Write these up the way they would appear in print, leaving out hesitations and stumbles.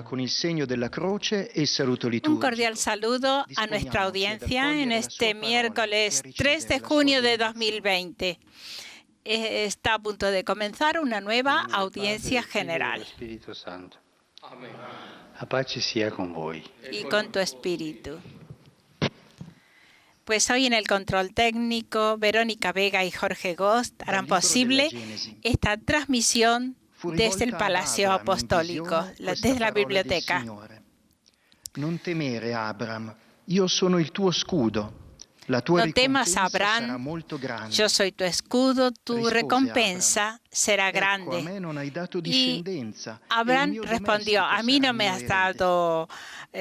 con il segno della croce e il saluto Un liturgico. cordial saludo a nuestra audiencia en este miércoles 3 de junio de 2020. Está a punto de comenzar una nueva audiencia general. Spirito Santo. La pace sia con voi. Y con tu espíritu. Pues hoy en el control técnico, Verónica Vega y Jorge Gost harán posible esta transmisión desde el Palacio Apostólico, desde la biblioteca. Non temere, Abram, io sono il tuo scudo. La tua No temas, ricompensa sarà Abraham, molto grande. yo soy tu escudo, tu Rispose recompensa será Ecco, a grande. me non hai dato Y discendenza, e il Abraham mio respondió, domestico a mí sarà no me mio has erede. dado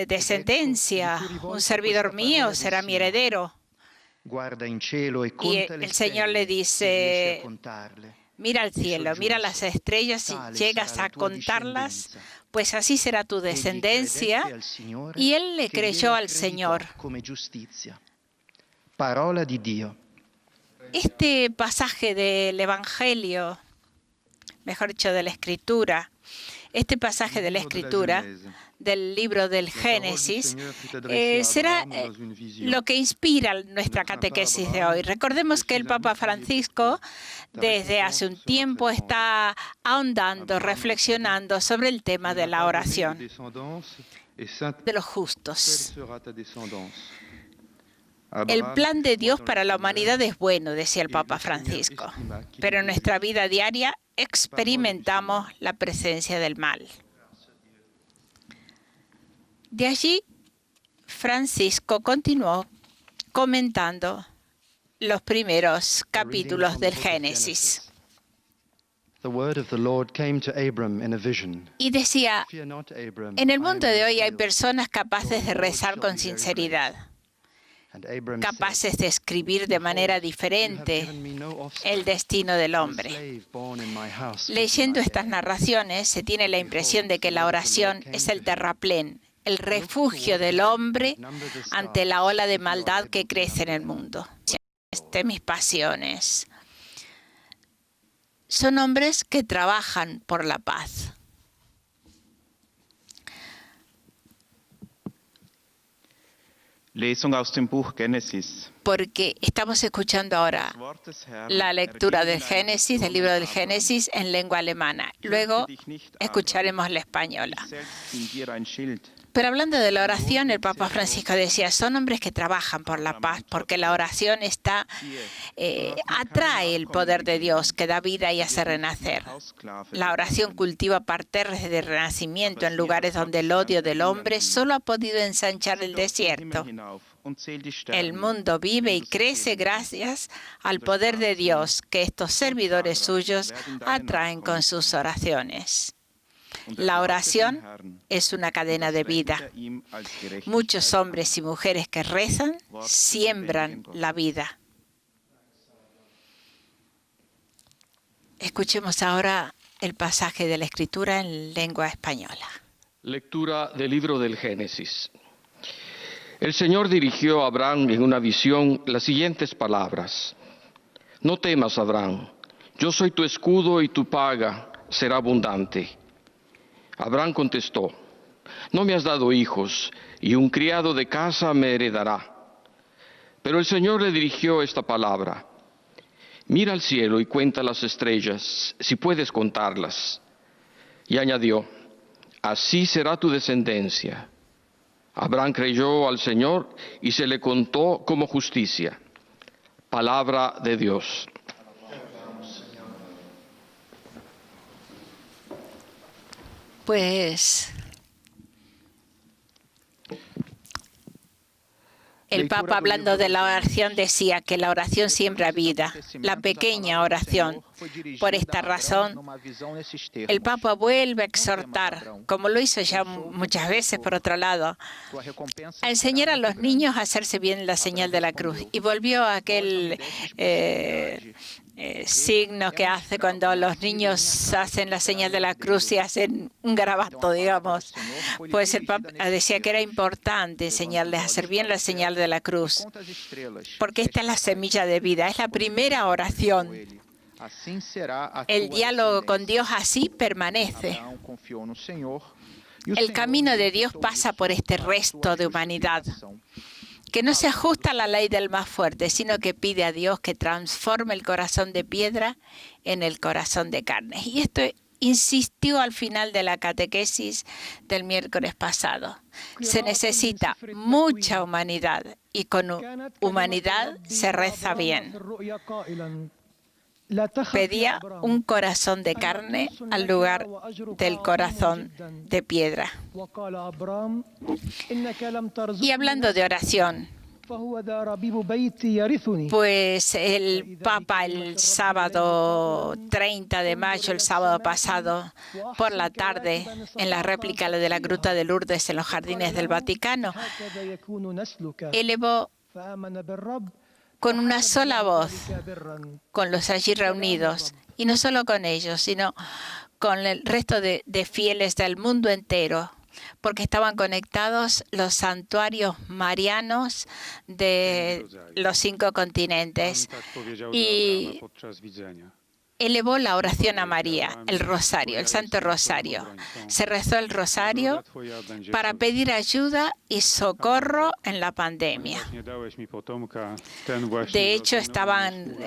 descendencia, un servidor mío será mi heredero. Guarda in cielo e Y conta le el Señor le stelle, se riesci a dice, contarle. mira al cielo, mira las estrellas, si Tale llegas sarà a la tua contarlas, discendenza. pues así será tu Egli descendencia. credette al Signore, Y él le che glielo creyó al accreditò Señor. come giustizia. Parola di Dio. Este pasaje del Evangelio, mejor dicho, de la Escritura, este pasaje de la Escritura, del libro del Génesis, será lo que inspira nuestra catequesis de hoy. Recordemos que el Papa Francisco desde hace un tiempo está ahondando, reflexionando sobre el tema de la oración de los justos. El plan de Dios para la humanidad es bueno, decía el Papa Francisco, pero en nuestra vida diaria experimentamos la presencia del mal. De allí, Francisco continuó comentando los primeros capítulos del Génesis. The word of the Lord came to Abram in a vision. Y decía, Fear not, Abram, en el I am mundo de your hoy hay shield. personas capaces de rezar con sinceridad, And Abram capaces de escribir de manera said, "You have diferente given me no offspring, el destino del a hombre. slave born in my house Leyendo is my estas heir." narraciones se tiene la impresión de que la oración es el terraplén, el refugio del hombre ante la ola de maldad que crece en el mundo. Mis pasiones son hombres que trabajan por la paz. Lesung aus dem Buch Genesis. Porque estamos escuchando ahora la lectura del Génesis, del libro del Génesis, en lengua alemana. Luego escucharemos la española. Pero hablando de la oración, el Papa Francisco decía, son hombres que trabajan por la paz, porque la oración atrae el poder de Dios, que da vida y hace renacer. La oración cultiva parterres de renacimiento en lugares donde el odio del hombre solo ha podido ensanchar el desierto. El mundo vive y crece gracias al poder de Dios que estos servidores suyos atraen con sus oraciones. La oración es una cadena de vida. Muchos hombres y mujeres que rezan siembran la vida. Escuchemos ahora el pasaje de la Escritura en lengua española. Lectura del libro del Génesis. El Señor dirigió a Abraham en una visión las siguientes palabras. No temas, Abraham, yo soy tu escudo y tu paga será abundante. Abraham contestó, no me has dado hijos y un criado de casa me heredará. Pero el Señor le dirigió esta palabra. Mira al cielo y cuenta las estrellas, si puedes contarlas. Y añadió, así será tu descendencia. Abraham creyó al Señor y se le contó como justicia. Palabra de Dios. Pues el Papa, hablando de la oración, decía que la oración siembra vida, la pequeña oración. Por esta razón, el Papa vuelve a exhortar, como lo hizo ya muchas veces por otro lado, a enseñar a los niños a hacerse bien la señal de la cruz. Y volvió a aquel signo que hace cuando los niños hacen la señal de la cruz y hacen un garabato, digamos. Pues el Papa decía que era importante enseñarles a hacer bien la señal de la cruz, porque esta es la semilla de vida, es la primera oración. El diálogo con Dios así permanece. El camino de Dios pasa por este resto de humanidad, que no se ajusta a la ley del más fuerte, sino que pide a Dios que transforme el corazón de piedra en el corazón de carne. Y esto insistió al final de la catequesis del miércoles pasado. Se necesita mucha humanidad y con humanidad se reza bien. Pedía un corazón de carne al lugar del corazón de piedra. Y hablando de oración, pues el Papa el sábado 30 de mayo, el sábado pasado, por la tarde, en la réplica de la Gruta de Lourdes en los Jardines del Vaticano, elevó con una sola voz, con los allí reunidos, y no solo con ellos, sino con el resto de fieles del mundo entero, porque estaban conectados los santuarios marianos de los 5 continentes. Y elevó la oración a María, el rosario, el Santo Rosario. Se rezó el rosario para pedir ayuda y socorro en la pandemia. De hecho, estaban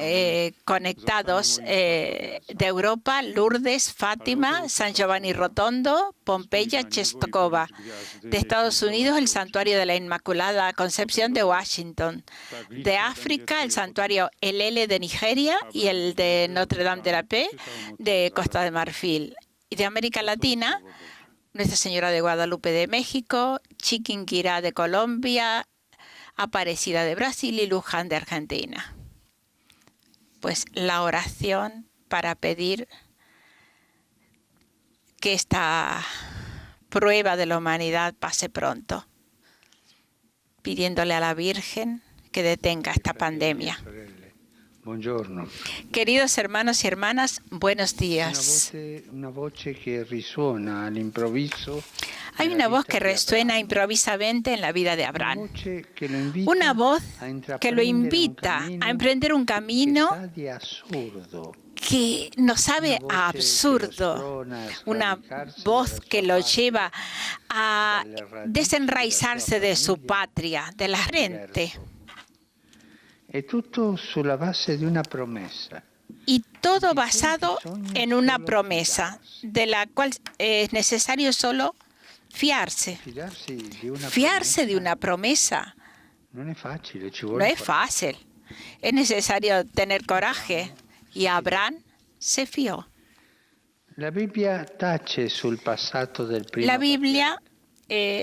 conectados de Europa, Lourdes, Fátima, San Giovanni Rotondo, Pompeya, Czestochowa. De Estados Unidos, el Santuario de la Inmaculada Concepción de Washington. De África, el Santuario El Ele de Nigeria y el de Notre Dame de la Paix de Costa de Marfil. Y de América Latina, Nuestra Señora de Guadalupe de México, Chiquinquirá de Colombia, Aparecida de Brasil y Luján de Argentina. Pues la oración para pedir que esta prueba de la humanidad pase pronto, pidiéndole a la Virgen que detenga esta pandemia. Buongiorno. Queridos hermanos y hermanas, buenos días. Hay una voz que resuena improvisamente en la vida de Abraham. Una voz que lo invita a emprender un camino que nos sabe a absurdo. Una voz que lo lleva a desenraizarse de su patria, de la gente. Y todo basado en una promesa, de la cual es necesario solo fiarse. Fiarse de una promesa no es fácil. Es necesario tener coraje. Y Abraham se fió. La Biblia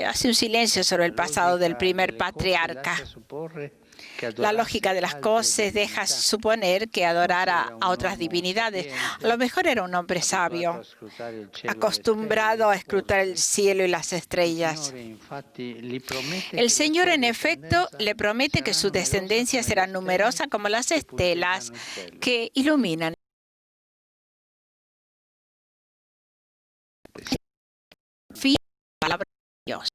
hace un silencio sobre el pasado del primer patriarca. La lógica de las cosas deja suponer que adorara a otras divinidades. A lo mejor era un hombre sabio, acostumbrado a escrutar el cielo y las estrellas. El Señor, en efecto, le promete que su descendencia será numerosa como las estelas que iluminan. Fin de la palabra de Dios.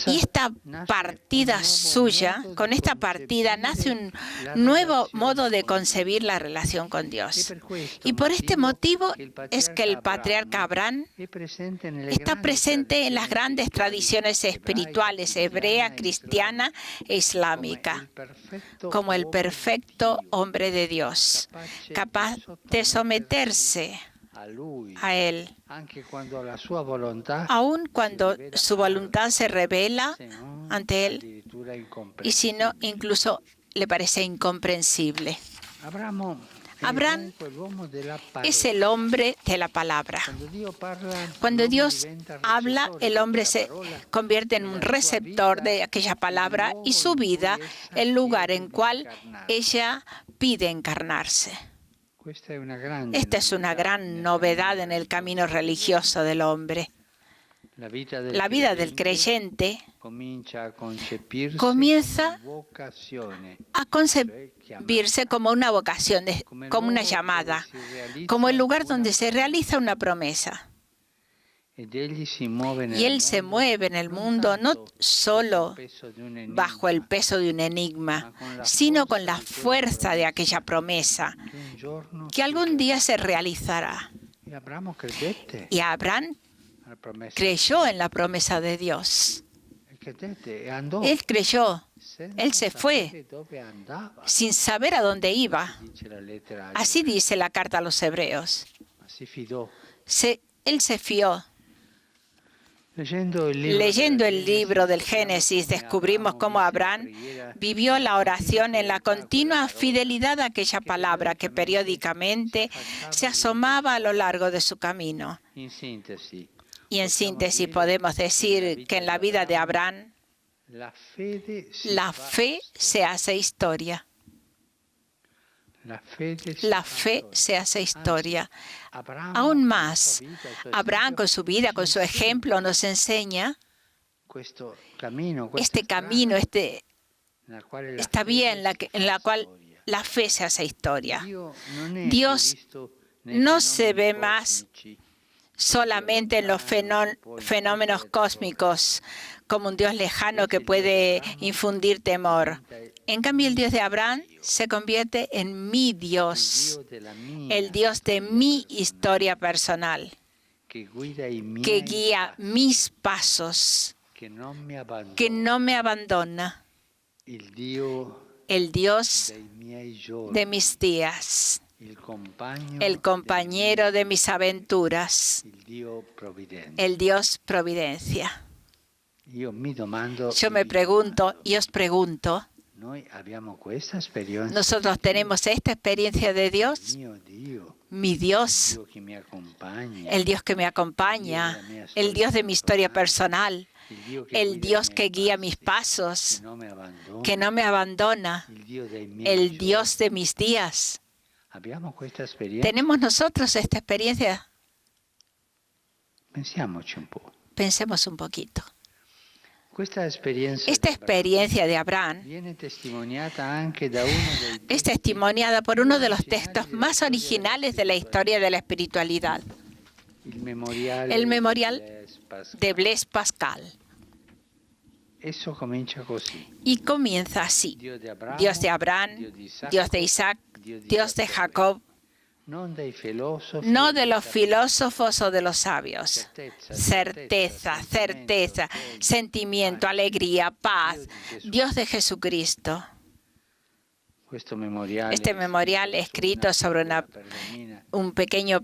Y esta partida suya, con esta partida nace un nuevo modo de concebir la relación con Dios. Y por este motivo es que el patriarca Abraham está presente en las grandes tradiciones espirituales hebrea, cristiana e islámica, como el perfecto hombre de Dios, capaz de someterse a Él, aun cuando su voluntad se revela ante Él, y si no, incluso le parece incomprensible. Abraham es el hombre de la palabra. Cuando Dios habla, el hombre se convierte en un receptor de aquella palabra y su vida, el lugar en cual ella pide encarnarse. Esta es una gran novedad en el camino religioso del hombre. La vida del creyente comienza a concebirse como una vocación, como una llamada, como el lugar donde se realiza una promesa. Y Él se mueve en el mundo no solo bajo el peso de un enigma, sino con la fuerza de aquella promesa que algún día se realizará. Y Abraham creyó en la promesa de Dios. Él creyó, él se fue sin saber a dónde iba. Así dice la carta a los Hebreos. Él se fió. Leyendo el libro del Génesis, descubrimos cómo Abraham vivió la oración en la continua fidelidad a aquella palabra que periódicamente se asomaba a lo largo de su camino. Y en síntesis podemos decir que en la vida de Abraham, la fe se hace historia. La fe se hace historia. Aún más, Abraham con su vida, con su ejemplo, nos enseña este camino, esta vía en la cual la fe se hace historia. Dios no se ve más solamente en los fenómenos cósmicos, como un Dios lejano que puede infundir temor. En cambio, el Dios de Abraham se convierte en mi Dios, el Dios de mi historia personal, que guía mis pasos, que no me abandona, el Dios de mis días, el compañero de mis aventuras, el Dios providencia. Yo me pregunto y os pregunto, ¿nosotros tenemos esta experiencia de Dios? Mi Dios, el Dios que me acompaña, el Dios de mi historia personal, el Dios que guía mis pasos, que no me abandona, el Dios de mis días. ¿Tenemos nosotros esta experiencia? Pensemos un poquito. Esta experiencia de Abraham es testimoniada por uno de los textos más originales de la historia de la espiritualidad, el memorial de Blaise Pascal. Y comienza así: Dios de Abraham, Dios de Isaac, Dios de Jacob, no de los filósofos o de los sabios. Certeza, certeza, sentimiento, alegría, paz. Dios de Jesucristo. Este memorial escrito sobre un pequeño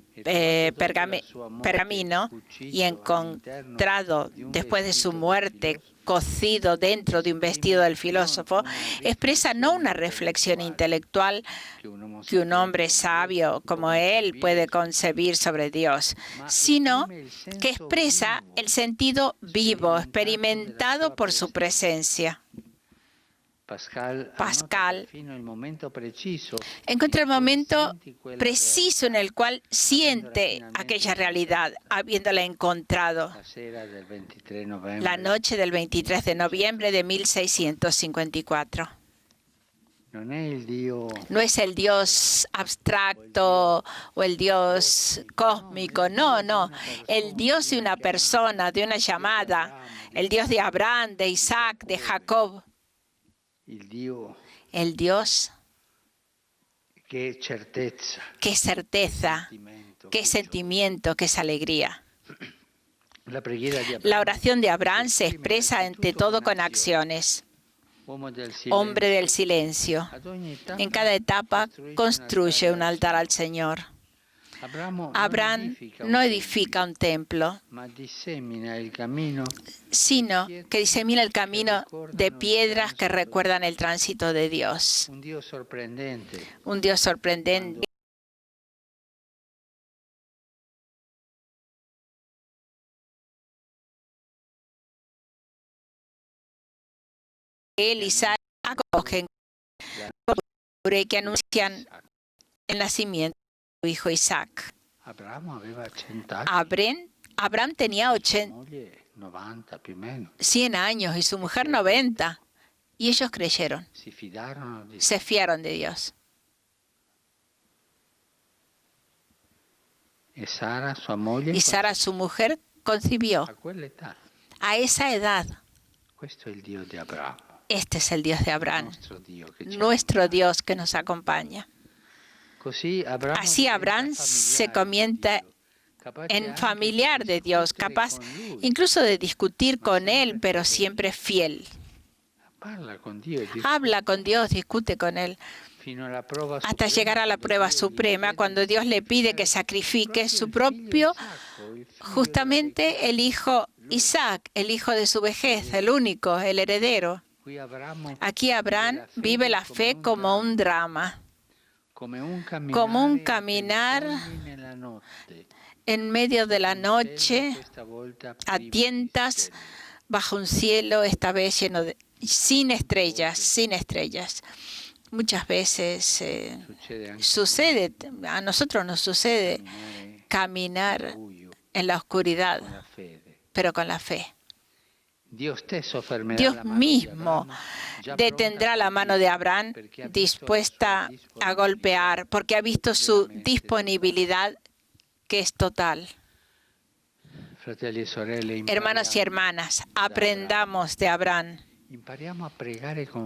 pergamino y encontrado después de su muerte, cocido dentro de un vestido del filósofo, expresa no una reflexión intelectual que un hombre sabio como él puede concebir sobre Dios, sino que expresa el sentido vivo, experimentado por su presencia. Pascal encuentra el momento preciso en el cual siente aquella realidad, habiéndola encontrado la noche del 23 de noviembre de 1654. No es el Dios abstracto o el Dios cósmico, no. El Dios de una persona, de una llamada, el Dios de Abraham, de Isaac, de Jacob. El Dios, qué certeza, qué sentimiento, qué alegría. La oración de Abraham se expresa ante todo con acciones. Hombre del silencio. En cada etapa construye un altar al Señor. Abraham no edifica un templo, sino que disemina el camino de piedras que recuerdan el tránsito de Dios. Un Dios sorprendente. Él y Sara acogen que anuncian el nacimiento de su hijo Isaac. Abraham tenía 100 años y su mujer 90. Y ellos creyeron. Se fiaron de Dios. Y Sara, su mujer, concibió. a quell'età. A esa edad, Questo è il Dio di Abramo, este es el Dios de il Abraham, nostro Dio che ci nuestro accompagna. Dios que nos acompaña. Así Abraham se convierte en familiar de Dios, capaz incluso de discutir con Él, pero siempre fiel. Habla con Dios, discute con Él, hasta llegar a la prueba suprema, cuando Dios le pide que sacrifique su propio, justamente el hijo Isaac, el hijo de su vejez, el único, el heredero. Aquí Abraham vive la fe como un drama, como un caminar en medio de la noche, a tientas, bajo un cielo, esta vez lleno de, sin estrellas, sin estrellas. Muchas veces sucede, a nosotros nos sucede caminar en la oscuridad, pero con la fe. Dios mismo detendrá la mano de Abraham dispuesta a golpear, porque ha visto su disponibilidad que es total. Hermanos y hermanas, aprendamos de Abraham.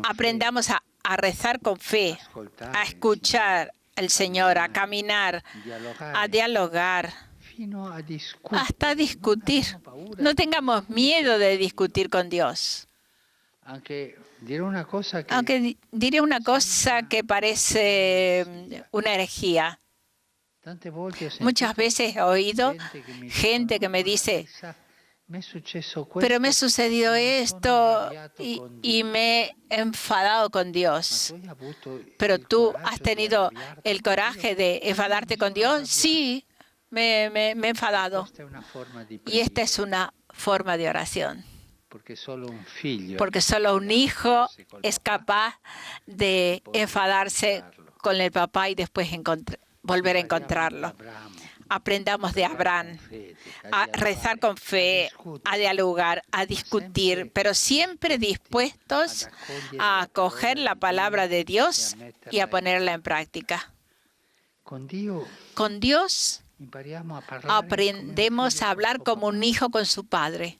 Aprendamos a rezar con fe, a escuchar al Señor, a caminar, a dialogar, hasta discutir. No tengamos miedo de discutir con Dios. Aunque diré una cosa que parece una herejía. Muchas veces he oído gente que me dice, pero me ha sucedido esto y me he enfadado con Dios. ¿Pero tú has tenido el coraje de enfadarte con Dios? Sí, me he enfadado. Y esta es una forma de oración. Porque solo un hijo es capaz de enfadarse con el papá y después volver a encontrarlo. Aprendamos de Abraham a rezar con fe, a dialogar, a discutir, pero siempre dispuestos a acoger la palabra de Dios y a ponerla en práctica. Con Dios aprendemos a hablar como un hijo con su padre.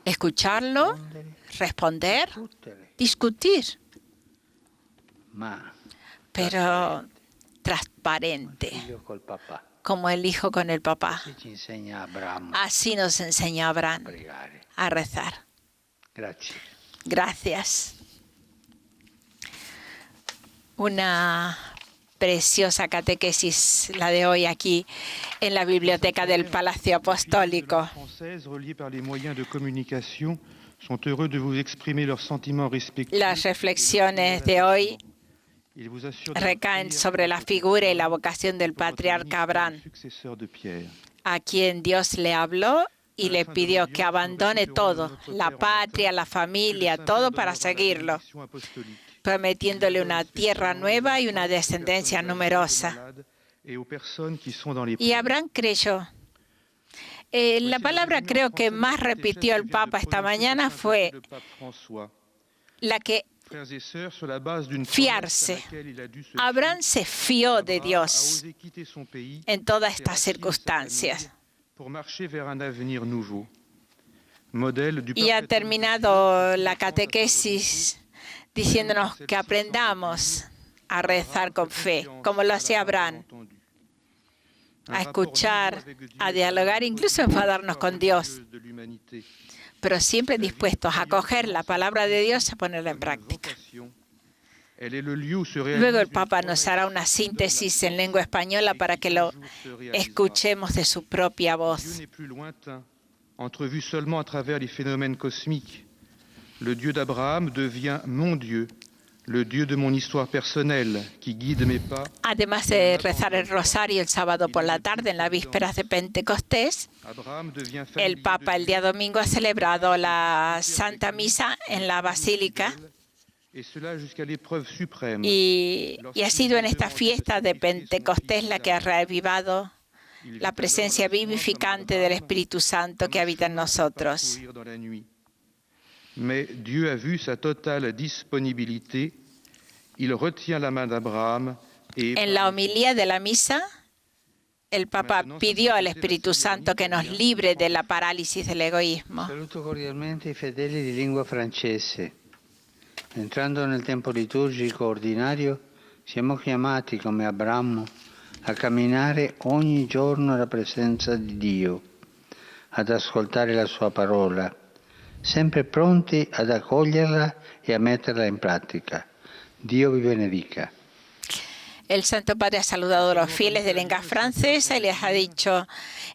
Escucharlo, responder, discutir, pero transparente, como el hijo con el papá. Así nos enseña Abraham a rezar. Gracias. Una preciosa catequesis, la de hoy aquí en la biblioteca del Palacio Apostólico. Las reflexiones de hoy recaen sobre la figura y la vocación del patriarca Abraham, a quien Dios le habló y le pidió que abandone todo, la patria, la familia, todo para seguirlo, prometiéndole una tierra nueva y una descendencia numerosa. Y Abraham creyó. La palabra creo que más repitió el Papa esta mañana fue la que fiarse. Abraham se fió de Dios en todas estas circunstancias. Y ha terminado la catequesis diciéndonos que aprendamos a rezar con fe, como lo hacía Abraham, a escuchar, a dialogar, incluso a enfadarnos con Dios, pero siempre dispuestos a coger la palabra de Dios y a ponerla en práctica. Luego el Papa nos hará una síntesis en lengua española para que lo escuchemos de su propia voz. Entrevu seulement à travers les phénomènes cosmiques, le Dieu d'Abraham devient mon Dieu, le Dieu de mon histoire personnelle qui guide mes pas. Además de rezar el rosario el sábado por la tarde en las vísperas de Pentecostés, el Papa el día domingo ha celebrado la Santa Misa en la Basílica y ha sido en esta fiesta de Pentecostés la que ha reavivado la presencia vivificante del Espíritu Santo que habita en nosotros. Mais Dieu a vu sa totale disponibilité. Il retient la main d'Abraham et en la homilía de la misa, el Papa pidió al Espíritu Santo que nos libre de la parálisis del egoísmo. Saluto cordialmente i fedeli di lingua francese. Entrando nel tempo liturgico ordinario, siamo chiamati come Abramo a camminare ogni giorno alla presenza di Dio, ad ascoltare la sua parola, sempre pronti ad accoglierla e a metterla in pratica. Dio vi benedica. El Santo Padre ha saludado a los fieles de lengua francesa y les ha dicho,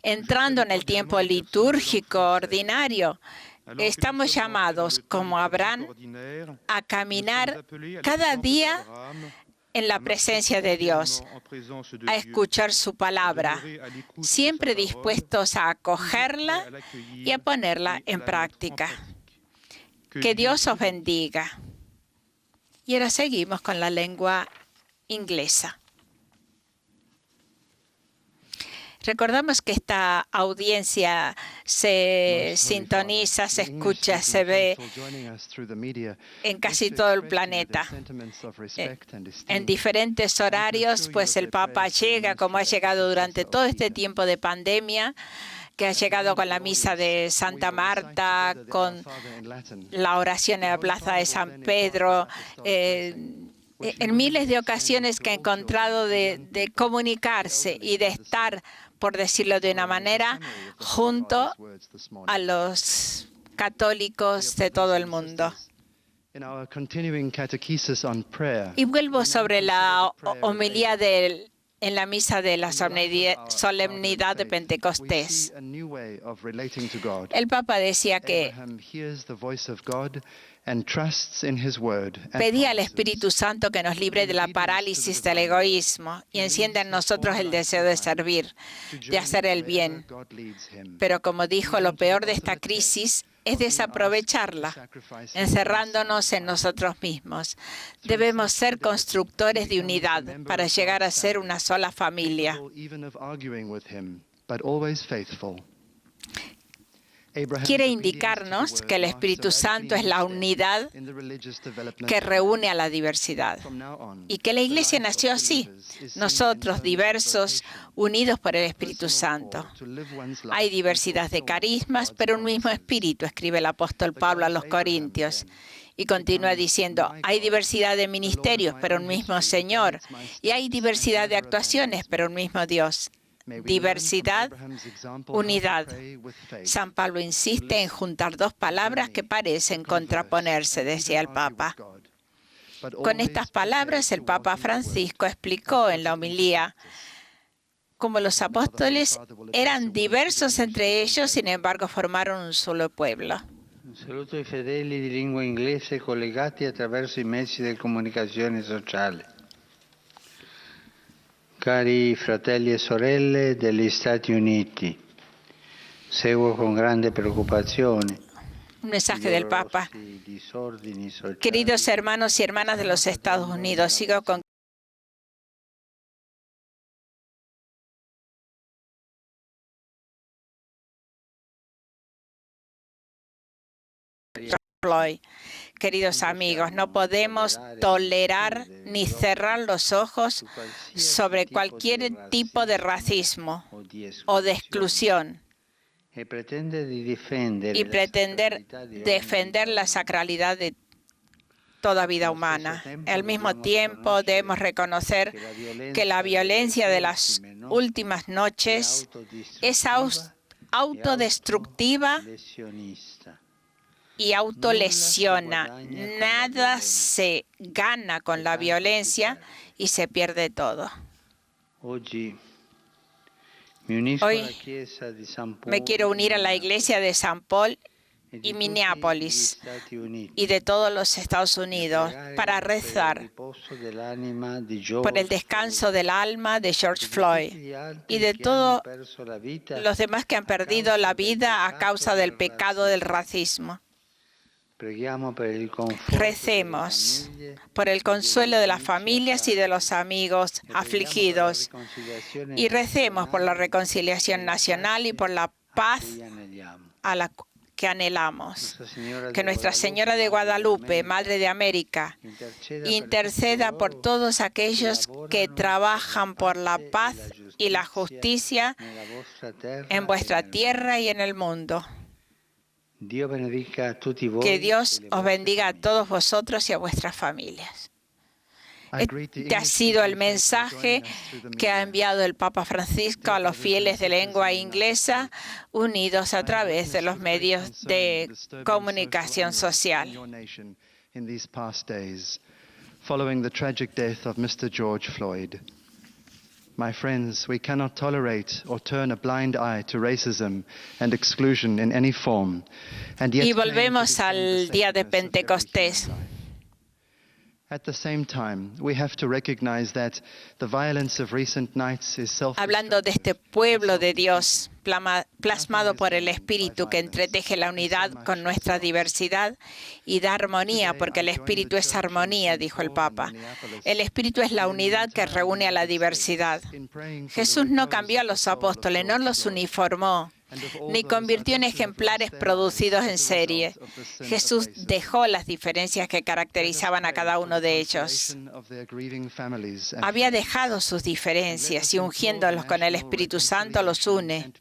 entrando en el tiempo litúrgico ordinario, estamos llamados, como Abraham, a caminar cada día en la presencia de Dios, a escuchar su palabra, siempre dispuestos a acogerla y a ponerla en práctica. Que Dios os bendiga. Y ahora seguimos con la lengua inglesa. Recordamos que esta audiencia se sintoniza, se escucha, se ve en casi todo el planeta. En diferentes horarios, pues el Papa llega, como ha llegado durante todo este tiempo de pandemia, que ha llegado con la misa de Santa Marta, con la oración en la plaza de San Pedro, en miles de ocasiones que ha encontrado de comunicarse y de estar, por decirlo de una manera, junto a los católicos de todo el mundo. Y vuelvo sobre la homilía en la misa de la solemnidad de Pentecostés. El Papa decía que pedía al Espíritu Santo que nos libre de la parálisis del egoísmo y encienda en nosotros el deseo de servir, de hacer el bien. Pero como dijo, lo peor de esta crisis es desaprovecharla, encerrándonos en nosotros mismos. Debemos ser constructores de unidad para llegar a ser una sola familia. Quiere indicarnos que el Espíritu Santo es la unidad que reúne a la diversidad y que la Iglesia nació así, nosotros diversos, unidos por el Espíritu Santo. Hay diversidad de carismas, pero un mismo Espíritu, escribe el apóstol Pablo a los Corintios. Y continúa diciendo, hay diversidad de ministerios, pero un mismo Señor. Y hay diversidad de actuaciones, pero un mismo Dios. Diversidad, unidad. San Pablo insiste en juntar dos palabras que parecen contraponerse, decía el Papa. Con estas palabras, el Papa Francisco explicó en la homilía cómo los apóstoles eran diversos entre ellos, sin embargo, formaron un solo pueblo. Saluto ai fedeli di lingua inglese collegati attraverso i mezzi di comunicazione sociale. Cari fratelli e sorelle degli Stati Uniti, seguo con grande preoccupazione. Un mensaje del Papa. Queridos hermanos y hermanas de los Estados Unidos, sigo con Floyd. Queridos amigos, no podemos tolerar ni cerrar los ojos sobre cualquier tipo de racismo o de exclusión y pretender defender la sacralidad de toda vida humana. Al mismo tiempo, debemos reconocer que la violencia de las últimas noches es autodestructiva y autolesiona. Nada se gana con la violencia y se pierde todo. Hoy me quiero unir a la iglesia de San Paul y Minneapolis y de todos los Estados Unidos para rezar por el descanso del alma de George Floyd y de todos los demás que han perdido la vida a causa del pecado del racismo. Recemos por el consuelo de las familias y de los amigos afligidos y recemos por la reconciliación nacional y por la paz a la que anhelamos. Que Nuestra Señora de Guadalupe, Madre de América, interceda por todos aquellos que trabajan por la paz y la justicia en vuestra tierra y en el mundo. Que Dios os bendiga a todos vosotros y a vuestras familias. Este ha sido el mensaje que ha enviado el Papa Francisco a los fieles de lengua inglesa unidos a través de los medios de comunicación social. Following the tragic death of Mr. George Floyd. My friends, we cannot tolerate or turn a blind eye to racism and exclusion in any form. And yet Y volvemos al día de Pentecostés. At the same time, we have to recognize that the violence of recent nights is Hablando de este pueblo de Dios, plasmado por el Espíritu que entreteje la unidad con nuestra diversidad y da armonía, porque el Espíritu es armonía, dijo el Papa. El Espíritu es la unidad que reúne a la diversidad. Jesús no cambió a los apóstoles, no los uniformó, ni convirtió en ejemplares producidos en serie. Jesús dejó las diferencias que caracterizaban a cada uno de ellos. Había dejado sus diferencias y ungiéndolos con el Espíritu Santo los une.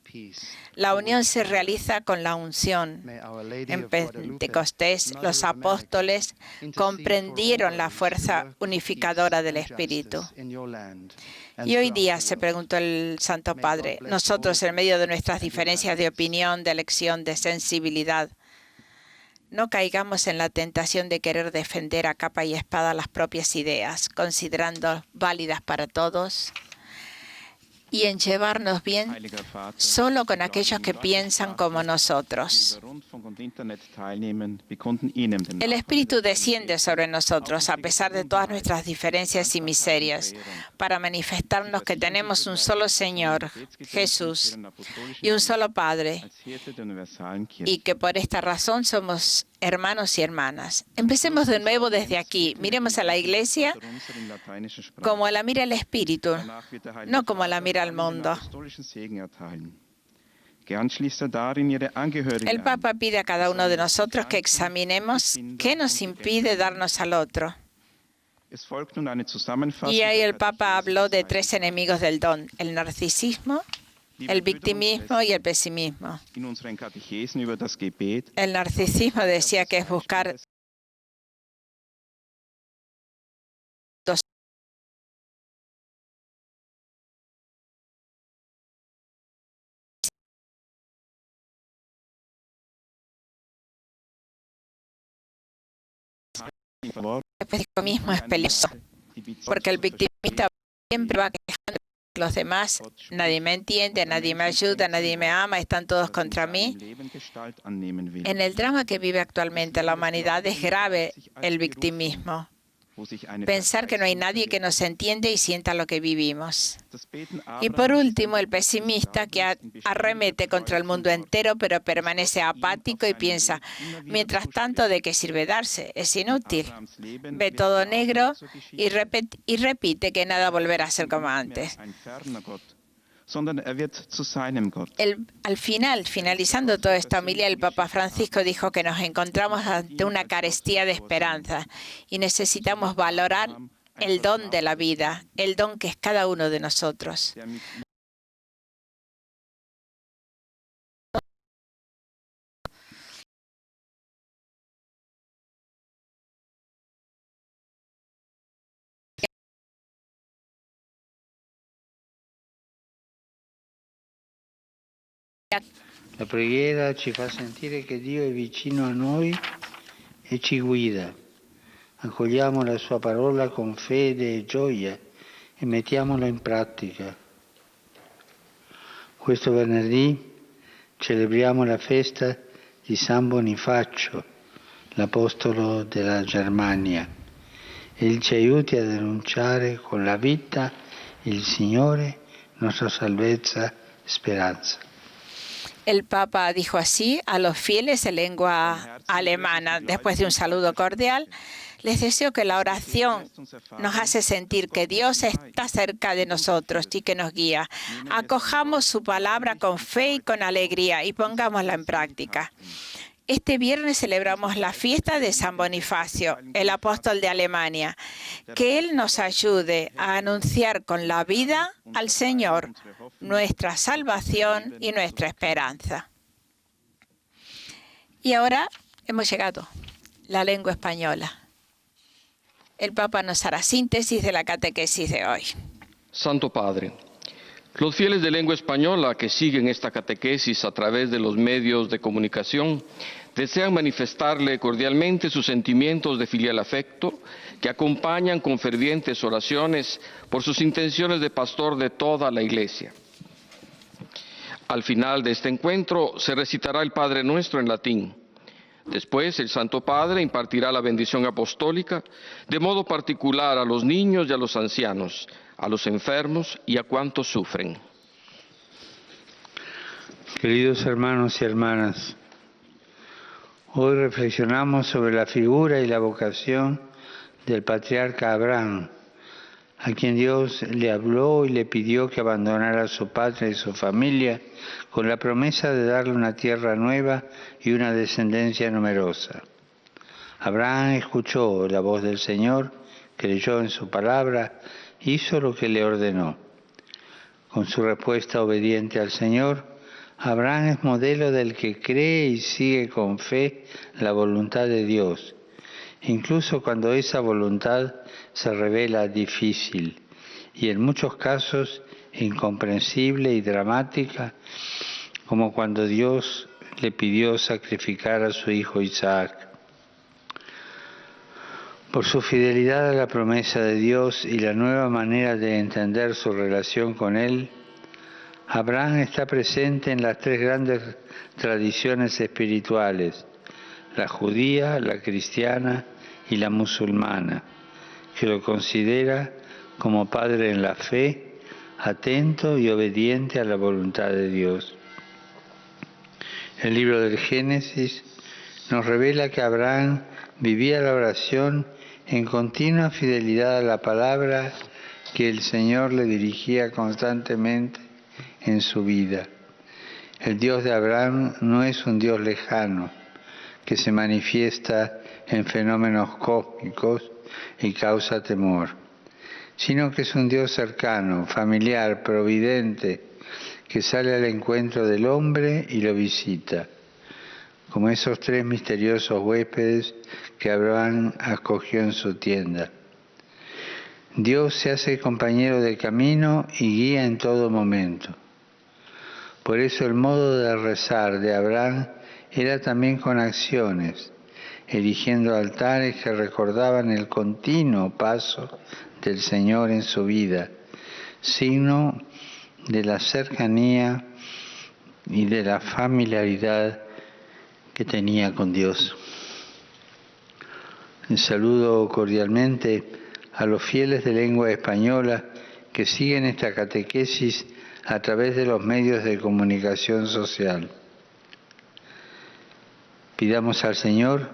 La unión se realiza con la unción. En Pentecostés, los apóstoles comprendieron la fuerza unificadora del Espíritu. Y hoy día, se preguntó el Santo Padre, nosotros en medio de nuestras diferencias de opinión, de elección, de sensibilidad, no caigamos en la tentación de querer defender a capa y espada las propias ideas, considerando válidas para todos, y en llevarnos bien solo con aquellos que piensan como nosotros. El Espíritu desciende sobre nosotros a pesar de todas nuestras diferencias y miserias, para manifestarnos que tenemos un solo Señor, Jesús, y un solo Padre, y que por esta razón somos hermanos y hermanas. Empecemos de nuevo desde aquí. Miremos a la Iglesia como la mira el Espíritu, no como la mira el mundo. El Papa pide a cada uno de nosotros que examinemos qué nos impide darnos al otro. Y ahí el Papa habló de 3 enemigos del don: el narcisismo, el victimismo y el pesimismo. El narcisismo decía que es buscar el pesimismo es peligroso, porque el victimista siempre va quejando de los demás. Nadie me entiende, nadie me ayuda, nadie me ama, están todos contra mí. En el drama que vive actualmente la humanidad es grave el victimismo. Pensar que no hay nadie que nos entiende y sienta lo que vivimos. Y por último, el pesimista que arremete contra el mundo entero, pero permanece apático y piensa, mientras tanto, ¿de qué sirve darse? Es inútil. Ve todo negro y repite que nada volverá a ser como antes. Al final, finalizando toda esta homilía, el Papa Francisco dijo que nos encontramos ante una carestía de esperanza y necesitamos valorar el don de la vida, el don que es cada uno de nosotros. La preghiera ci fa sentire che Dio è vicino a noi e ci guida. Accogliamo la sua parola con fede e gioia e mettiamola in pratica. Questo venerdì celebriamo la festa di San Bonifacio, l'apostolo della Germania. Egli ci aiuti ad annunciare con la vita il Signore, nostra salvezza e speranza. El Papa dijo así a los fieles en lengua alemana. Después de un saludo cordial, les deseo que la oración nos hace sentir que Dios está cerca de nosotros y que nos guía. Acojamos su palabra con fe y con alegría y pongámosla en práctica. Este viernes celebramos la fiesta de San Bonifacio, el apóstol de Alemania. Que Él nos ayude a anunciar con la vida al Señor nuestra salvación y nuestra esperanza. Y ahora hemos llegado, la lengua española. El Papa nos hará síntesis de la catequesis de hoy. Santo Padre, los fieles de lengua española que siguen esta catequesis a través de los medios de comunicación desean manifestarle cordialmente sus sentimientos de filial afecto que acompañan con fervientes oraciones por sus intenciones de pastor de toda la Iglesia. Al final de este encuentro se recitará el Padre Nuestro en latín. Después el Santo Padre impartirá la bendición apostólica de modo particular a los niños y a los ancianos, a los enfermos y a cuantos sufren. Queridos hermanos y hermanas, hoy reflexionamos sobre la figura y la vocación del patriarca Abraham, a quien Dios le habló y le pidió que abandonara a su patria y su familia con la promesa de darle una tierra nueva y una descendencia numerosa. Abraham escuchó la voz del Señor, creyó en su palabra, hizo lo que le ordenó. Con su respuesta obediente al Señor, Abraham es modelo del que cree y sigue con fe la voluntad de Dios, incluso cuando esa voluntad se revela difícil y en muchos casos incomprensible y dramática, como cuando Dios le pidió sacrificar a su hijo Isaac. Por su fidelidad a la promesa de Dios y la nueva manera de entender su relación con Él, Abraham está presente en las tres grandes tradiciones espirituales, la judía, la cristiana y la musulmana, que lo considera como padre en la fe, atento y obediente a la voluntad de Dios. El libro del Génesis nos revela que Abraham vivía la oración en continua fidelidad a la palabra que el Señor le dirigía constantemente en su vida. El Dios de Abraham no es un Dios lejano que se manifiesta en fenómenos cósmicos y causa temor, sino que es un Dios cercano, familiar, providente, que sale al encuentro del hombre y lo visita, como esos tres misteriosos huéspedes que Abraham acogió en su tienda. Dios se hace compañero de camino y guía en todo momento. Por eso el modo de rezar de Abraham era también con acciones, erigiendo altares que recordaban el continuo paso del Señor en su vida, signo de la cercanía y de la familiaridad que tenía con Dios. Saludo cordialmente a los fieles de lengua española que siguen esta catequesis a través de los medios de comunicación social. Pidamos al Señor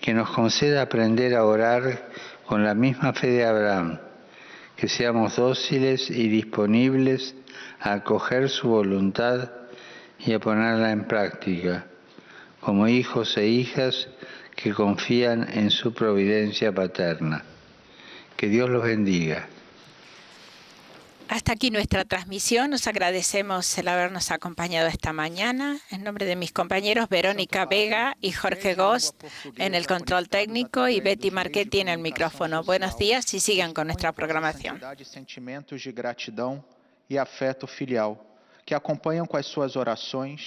que nos conceda aprender a orar con la misma fe de Abraham, que seamos dóciles y disponibles a acoger su voluntad y a ponerla en práctica, como hijos e hijas que confían en su providencia paterna. Que Dios los bendiga. Hasta aquí nuestra transmisión. Nos agradecemos el habernos acompañado esta mañana. En nombre de mis compañeros Verónica Vega y Jorge Goss en el control técnico y Betty Marchetti en el micrófono. Buenos días y sigan con nuestra programación. Sentimientos de gratidão e afeto filial que acompanham com as suas orações